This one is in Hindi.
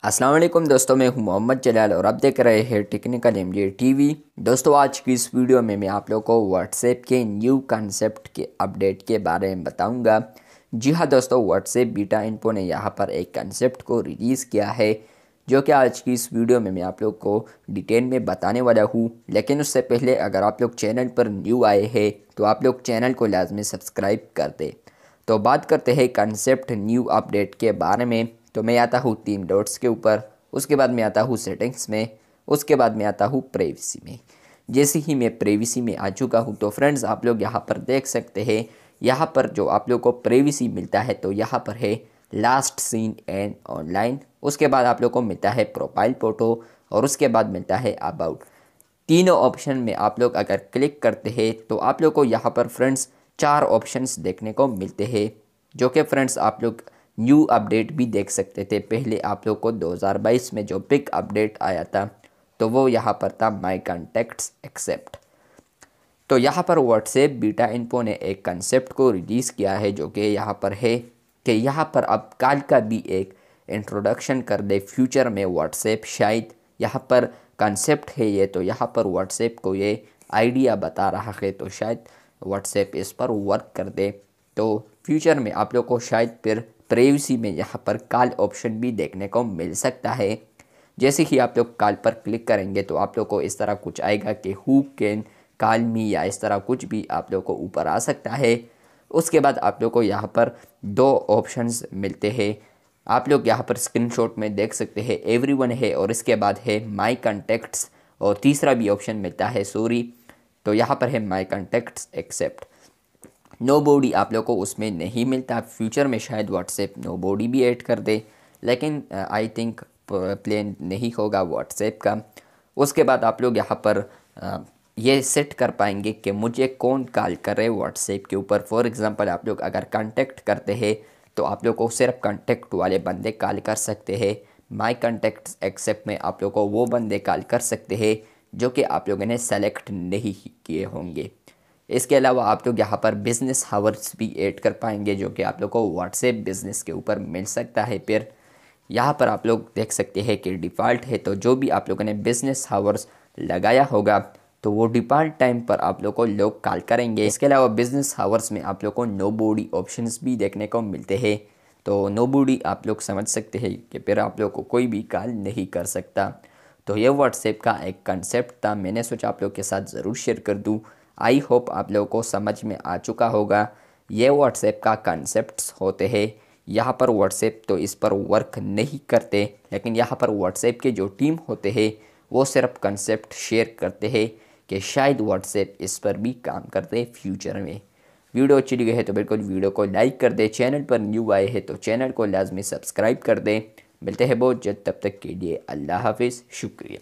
अस्सलाम वालेकुम दोस्तों, मैं हूं मोहम्मद जलाल और आप देख रहे हैं टेक्निकल एमजे टीवी। दोस्तों, आज की इस वीडियो में मैं आप लोगों को व्हाट्सएप के न्यू कॉन्सेप्ट के अपडेट के बारे में बताऊंगा। जी हाँ दोस्तों, व्हाट्सएप बीटा इन्फो ने यहां पर एक कॉन्सेप्ट को रिलीज़ किया है जो कि आज की इस वीडियो में मैं आप लोग को डिटेल में बताने वाला हूँ। लेकिन उससे पहले अगर आप लोग चैनल पर न्यू आए हैं तो आप लोग चैनल को लाजमी सब्सक्राइब कर दें। तो बात करते हैं कॉन्सेप्ट न्यू अपडेट के बारे में। तो मैं आता हूँ 3 डॉट्स के ऊपर, उसके बाद मैं आता हूँ सेटिंग्स में, उसके बाद मैं आता हूँ प्राइवेसी में। जैसे ही मैं प्राइवेसी में आ चुका हूँ तो फ्रेंड्स आप लोग यहाँ पर देख सकते हैं, यहाँ पर जो आप लोग को प्राइवेसी मिलता है तो यहाँ पर है लास्ट सीन एंड ऑनलाइन। उसके बाद आप लोग को मिलता है प्रोफाइल फ़ोटो और उसके बाद मिलता है अबाउट। तीनों ऑप्शन में आप लोग अगर क्लिक करते हैं तो आप लोग को यहाँ पर फ्रेंड्स 4 ऑप्शंस देखने को मिलते हैं, जो कि फ्रेंड्स आप लोग न्यू अपडेट भी देख सकते थे। पहले आप लोग को 2022 में जो बिग अपडेट आया था तो वो यहाँ पर था माई कॉन्टैक्ट्स एक्सेप्ट। तो यहाँ पर व्हाट्सएप बीटा इन्फो ने एक कंसेप्ट को रिलीज़ किया है जो कि यहाँ पर है कि यहाँ पर अब कल का भी एक इंट्रोडक्शन कर दे फ्यूचर में व्हाट्सएप। शायद यहाँ पर कंसेप्ट है ये, तो यहाँ पर व्हाट्सएप को ये आइडिया बता रहा है, तो शायद व्हाट्सएप इस पर वर्क कर दे। तो फ्यूचर में आप लोग को शायद फिर प्राइवेसी में यहाँ पर कॉल ऑप्शन भी देखने को मिल सकता है। जैसे ही आप लोग कॉल पर क्लिक करेंगे तो आप लोग को इस तरह कुछ आएगा कि हु कैन कॉल मी, या इस तरह कुछ भी आप लोग को ऊपर आ सकता है। उसके बाद आप लोग को यहाँ पर 2 ऑप्शंस मिलते हैं। आप लोग यहाँ पर स्क्रीनशॉट में देख सकते हैं, एवरीवन है और इसके बाद है माई कॉन्टैक्ट्स और तीसरा भी ऑप्शन मिलता है सॉरी। तो यहाँ पर है माई कॉन्टैक्ट्स एक्सेप्ट। नो बॉडी आप लोग को उसमें नहीं मिलता। फ्यूचर में शायद व्हाट्सएप नो बॉडी भी ऐड कर दे, लेकिन आई थिंक प्लान नहीं होगा व्हाट्सएप का। उसके बाद आप लोग यहाँ पर ये सेट कर पाएंगे कि मुझे कौन कॉल करे व्हाट्सएप के ऊपर। फॉर एग्ज़ाम्पल आप लोग अगर कांटेक्ट करते हैं तो आप लोग को सिर्फ कांटेक्ट वाले बंदे कॉल कर सकते हैं। माई कॉन्टैक्ट्स एक्सेप्ट में आप लोग को वो बंदे कॉल कर सकते हैं जो कि आप लोगों ने सेलेक्ट नहीं किए होंगे। इसके अलावा आप लोग यहाँ पर बिज़नेस हावर्स भी ऐड कर पाएंगे जो कि आप लोग को व्हाट्सएप बिज़नेस के ऊपर मिल सकता है। फिर यहाँ पर आप लोग देख सकते हैं कि डिफ़ॉल्ट है, तो जो भी आप लोगों ने बिज़नेस हावर्स लगाया होगा तो वो डिफ़ॉल्ट टाइम पर आप लोग को लोग कॉल करेंगे। इसके अलावा बिज़नेस हावर्स में आप लोग को नो बॉडी ऑप्शंस भी देखने को मिलते हैं। तो नो बॉडी आप लोग समझ सकते हैं कि फिर आप लोग को कोई भी कॉल नहीं कर सकता। तो ये व्हाट्सएप का एक कंसेप्ट था, मैंने सोचा आप लोग के साथ ज़रूर शेयर कर दूँ। आई होप आप लोगों को समझ में आ चुका होगा। ये व्हाट्सएप का कंसेप्ट्स होते हैं। यहाँ पर व्हाट्सएप तो इस पर वर्क नहीं करते, लेकिन यहाँ पर व्हाट्सएप के जो टीम होते हैं वो सिर्फ कंसेप्ट शेयर करते हैं कि शायद व्हाट्सएप इस पर भी काम करते फ्यूचर में। वीडियो अच्छी लगी है तो बिल्कुल वीडियो को लाइक कर दे। चैनल पर न्यू आए हैं तो चैनल को लाजमी सब्सक्राइब कर दें। मिलते हैं बहुत जल्द, तब तक के लिए अल्लाह हाफिज़, शुक्रिया।